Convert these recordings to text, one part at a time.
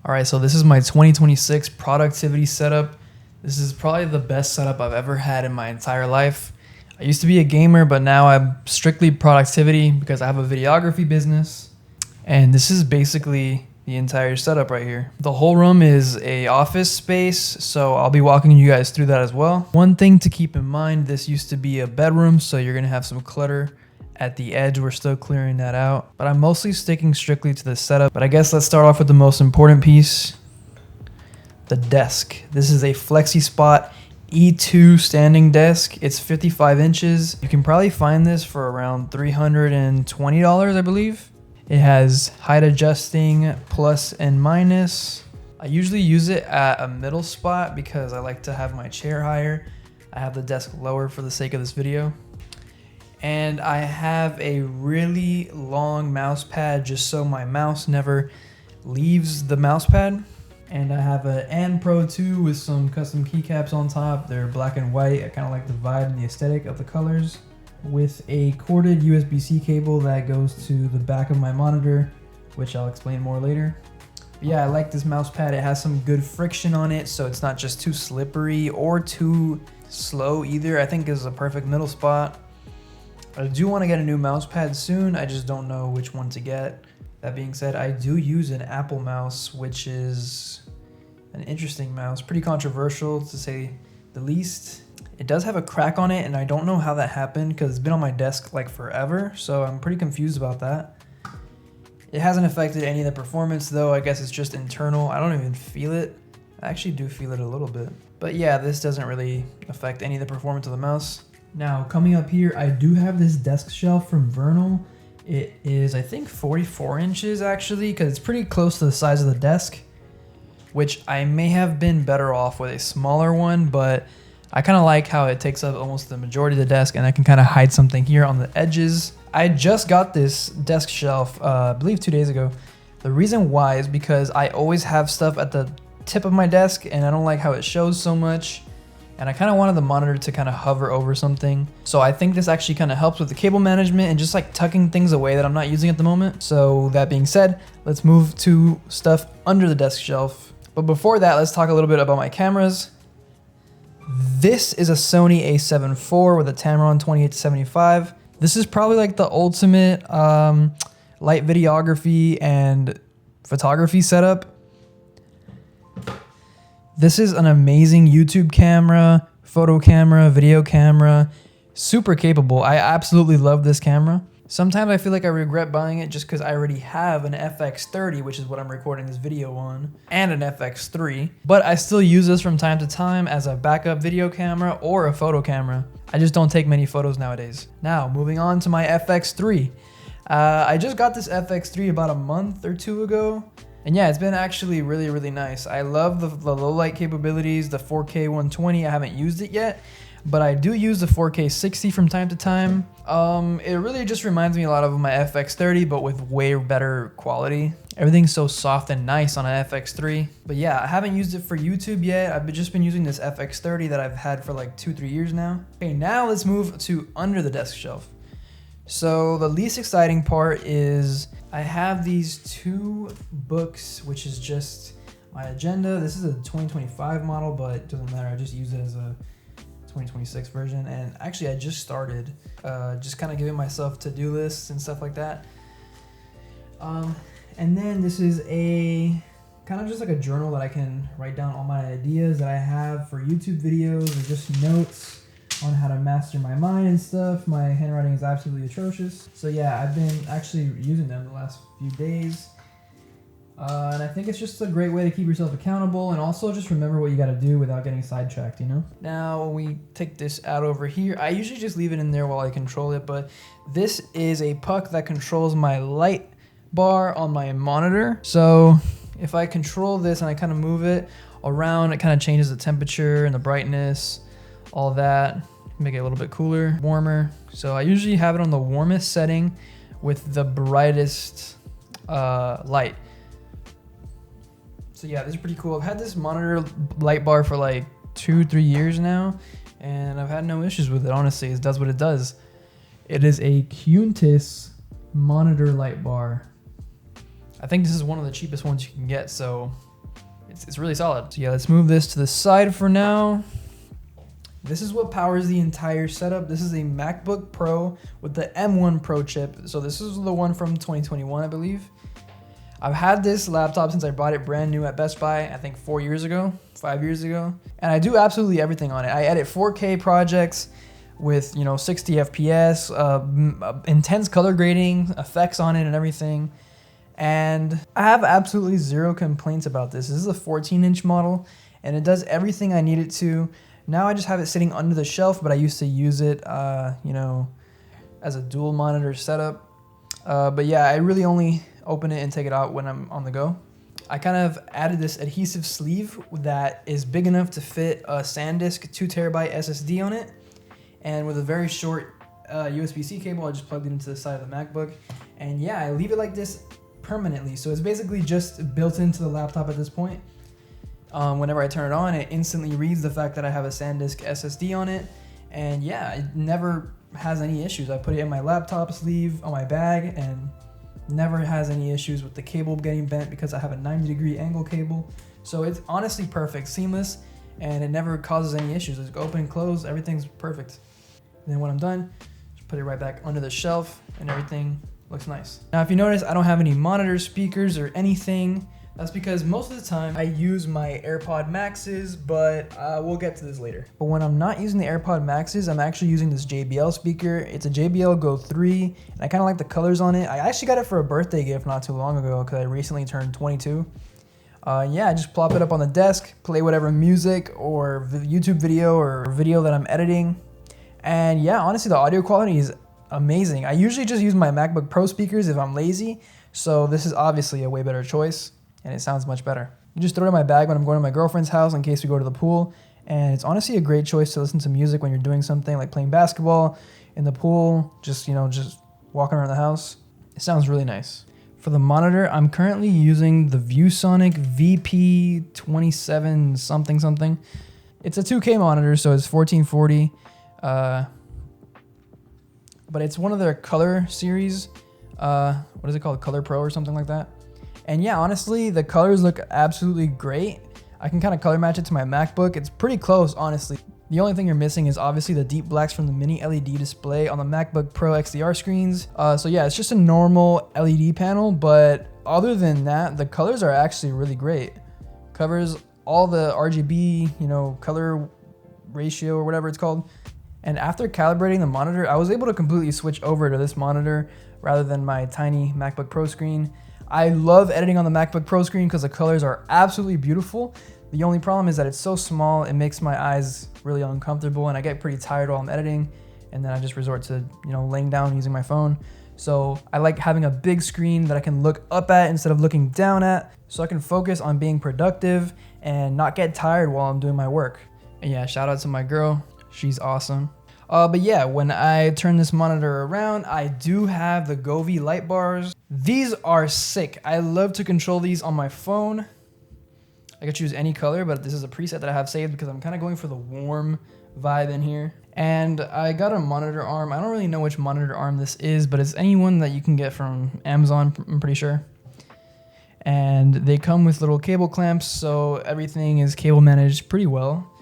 All right, so this is my 2026 productivity setup. This is probably the best setup I've ever had in my entire life. I used to be a gamer, but now I'm strictly productivity because I have a videography business. And this is basically the entire setup right here. The whole room is a office space, so I'll be walking you guys through that as well. One thing to keep in mind, this used to be a bedroom, so you're gonna have some clutter at the edge. We're still clearing that out, but I'm mostly sticking strictly to the setup. But I guess let's start off with the most important piece, the desk. This is a FlexiSpot E2 standing desk. It's 55 inches. You can probably find this for around $320, I believe. It has height adjusting plus and minus. I usually use it at a middle spot because I like to have my chair higher. I have the desk lower for the sake of this video. And I have a really long mouse pad just so my mouse never leaves the mouse pad. And I have an Anne Pro 2 with some custom keycaps on top. They're black and white. I kind of like the vibe and the aesthetic of the colors. With a corded USB-C cable that goes to the back of my monitor, which I'll explain more later. But yeah, I like this mouse pad. It has some good friction on it, so it's not just too slippery or too slow either. I think is a perfect middle spot. I do want to get a new mouse pad soon. I just don't know which one to get. That being said, I do use an Apple mouse, which is an interesting mouse. Pretty controversial to say the least. It does have a crack on it, and I don't know how that happened because it's been on my desk like forever, so I'm pretty confused about that. It hasn't affected any of the performance though. I guess it's just internal. I don't even feel it. I actually do feel it a little bit. But yeah, this doesn't really affect any of the performance of the mouse. Now, coming up here, I do have this desk shelf from Vernal. It is, I think, 44 inches actually, because it's pretty close to the size of the desk, which I may have been better off with a smaller one, but I kind of like how it takes up almost the majority of the desk, and I can kind of hide something here on the edges. I just got this desk shelf, I believe 2 days ago. The reason why is because I always have stuff at the tip of my desk, and I don't like how it shows so much. And I kind of wanted the monitor to kind of hover over something. So I think this actually kind of helps with the cable management and just like tucking things away that I'm not using at the moment. So that being said, let's move to stuff under the desk shelf. But before that, let's talk a little bit about my cameras. This is a Sony a7 IV with a Tamron 28-75. This is probably like the ultimate light videography and photography setup. This is an amazing YouTube camera, photo camera, video camera, super capable. I absolutely love this camera. Sometimes I feel like I regret buying it just because I already have an FX30, which is what I'm recording this video on, and an FX3. But I still use this from time to time as a backup video camera or a photo camera. I just don't take many photos nowadays. Now, moving on to my FX3. I just got this FX3 about a month or two ago. And yeah, it's been actually really, really nice. I love the low light capabilities, the 4K 120. I haven't used it yet, but I do use the 4K 60 from time to time. It really just reminds me a lot of my FX30, but with way better quality. Everything's so soft and nice on an FX3. But yeah, I haven't used it for YouTube yet. I've just been using this FX30 that I've had for like 2-3 years now. Okay, now let's move to under the desk shelf. So the least exciting part is I have these two books, which is just my agenda. This is a 2025 model, but it doesn't matter. I just use it as a 2026 version. And actually, I just started just kind of giving myself to-do lists and stuff like that. And then this is a kind of just like a journal that I can write down all my ideas that I have for YouTube videos or just notes on how to master my mind and stuff. My handwriting is absolutely atrocious. So yeah, I've been actually using them the last few days. And I think it's just a great way to keep yourself accountable and also just remember what you got to do without getting sidetracked, you know? Now, when we take this out over here, I usually just leave it in there while I control it, but this is a puck that controls my light bar on my monitor. So if I control this and I kind of move it around, it kind of changes the temperature and the brightness, all that, make it a little bit cooler, warmer. So I usually have it on the warmest setting with the brightest light. So yeah, this is pretty cool. I've had this monitor light bar for like 2-3 years now, and I've had no issues with it, honestly. It does what it does. It is a Quntis monitor light bar. I think this is one of the cheapest ones you can get, so it's really solid. So yeah, let's move this to the side for now. This is what powers the entire setup. This is a MacBook Pro with the M1 Pro chip. So this is the one from 2021, I believe. I've had this laptop since I bought it brand new at Best Buy, I think 5 years ago. And I do absolutely everything on it. I edit 4K projects with 60 FPS, intense color grading, effects on it and everything. And I have absolutely zero complaints about this. This is a 14-inch model and it does everything I need it to. Now I just have it sitting under the shelf, but I used to use it, as a dual monitor setup. But yeah, I really only open it and take it out when I'm on the go. I kind of added this adhesive sleeve that is big enough to fit a SanDisk 2TB SSD on it. And with a very short USB-C cable, I just plugged it into the side of the MacBook. And yeah, I leave it like this permanently. So it's basically just built into the laptop at this point. Whenever I turn it on, it instantly reads the fact that I have a SanDisk SSD on it. And yeah, it never has any issues. I put it in my laptop sleeve on my bag and never has any issues with the cable getting bent because I have a 90-degree angle cable. So it's honestly perfect, seamless, and it never causes any issues. It's open and close, everything's perfect. And then when I'm done, just put it right back under the shelf and everything looks nice. Now, if you notice, I don't have any monitor speakers or anything. That's because most of the time I use my AirPod Maxes, but we'll get to this later. But when I'm not using the AirPod Maxes, I'm actually using this JBL speaker. It's a JBL Go 3, and I kind of like the colors on it. I actually got it for a birthday gift not too long ago because I recently turned 22. Yeah, I just plop it up on the desk, play whatever music or YouTube video or video that I'm editing. And yeah, honestly, the audio quality is amazing. I usually just use my MacBook Pro speakers if I'm lazy, so this is obviously a way better choice. And it sounds much better. You just throw it in my bag when I'm going to my girlfriend's house in case we go to the pool. And it's honestly a great choice to listen to music when you're doing something like playing basketball in the pool, just walking around the house. It sounds really nice. For the monitor, I'm currently using the ViewSonic VP27 something. It's a 2K monitor, so it's 1440. But it's one of their color series. What is it called? Color Pro or something like that. And yeah, honestly, the colors look absolutely great. I can kind of color match it to my MacBook. It's pretty close, honestly. The only thing you're missing is obviously the deep blacks from the mini LED display on the MacBook Pro XDR screens. So yeah, it's just a normal LED panel, but other than that, the colors are actually really great. Covers all the RGB, color ratio or whatever it's called. And after calibrating the monitor, I was able to completely switch over to this monitor rather than my tiny MacBook Pro screen. I love editing on the MacBook Pro screen because the colors are absolutely beautiful. The only problem is that it's so small, it makes my eyes really uncomfortable and I get pretty tired while I'm editing, and then I just resort to, laying down using my phone. So I like having a big screen that I can look up at instead of looking down at, so I can focus on being productive and not get tired while I'm doing my work. And yeah, shout out to my girl, she's awesome. But yeah, when I turn this monitor around, I do have the Govee light bars. These are sick. I love to control these on my phone. I could choose any color, but this is a preset that I have saved because I'm kind of going for the warm vibe in here. And I got a monitor arm. I don't really know which monitor arm this is, but it's any one that you can get from Amazon, I'm pretty sure. And they come with little cable clamps, so everything is cable managed pretty well.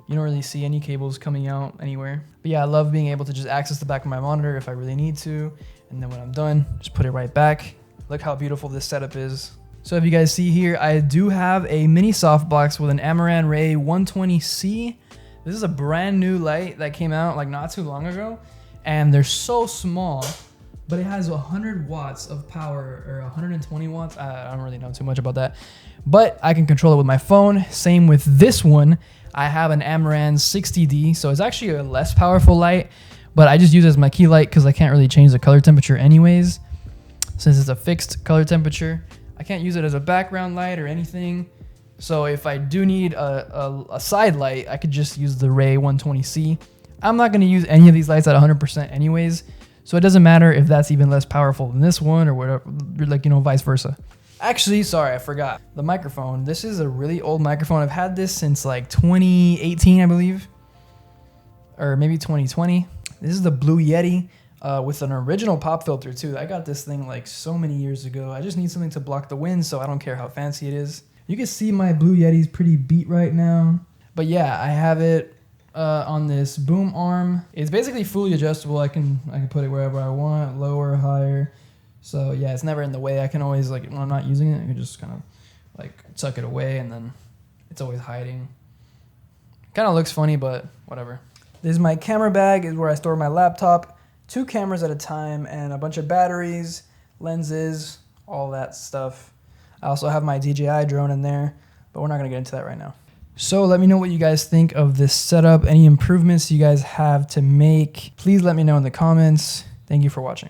You don't really see any cables coming out anywhere. But yeah, I love being able to just access the back of my monitor if I really need to. And then when I'm done, just put it right back. Look how beautiful this setup is. So if you guys see here, I do have a mini softbox with an Amaran Ray 120C. This is a brand new light that came out like not too long ago. And they're so small, but it has 100 watts of power, or 120 watts. I don't really know too much about that. But I can control it with my phone. Same with this one. I have an Amaran 60D, so it's actually a less powerful light, but I just use it as my key light because I can't really change the color temperature anyways. Since it's a fixed color temperature, I can't use it as a background light or anything. So if I do need a side light, I could just use the Ray 120C. I'm not going to use any of these lights at 100% anyways, so it doesn't matter if that's even less powerful than this one or whatever, vice versa. Actually, sorry, I forgot. The microphone. This is a really old microphone. I've had this since like 2018, I believe. Or maybe 2020. This is the Blue Yeti with an original pop filter too. I got this thing like so many years ago. I just need something to block the wind, so I don't care how fancy it is. You can see my Blue Yeti's pretty beat right now. But yeah, I have it on this boom arm. It's basically fully adjustable. I can put it wherever I want, lower, higher. So yeah, it's never in the way. I can always, like, when I'm not using it, I can just kind of like tuck it away, and then it's always hiding. Kind of looks funny, but whatever. This is my camera bag, is where I store my laptop, 2 cameras at a time, and a bunch of batteries, lenses, all that stuff. I also have my DJI drone in there, but we're not gonna get into that right now. So let me know what you guys think of this setup. Any improvements you guys have to make, please let me know in the comments. Thank you for watching.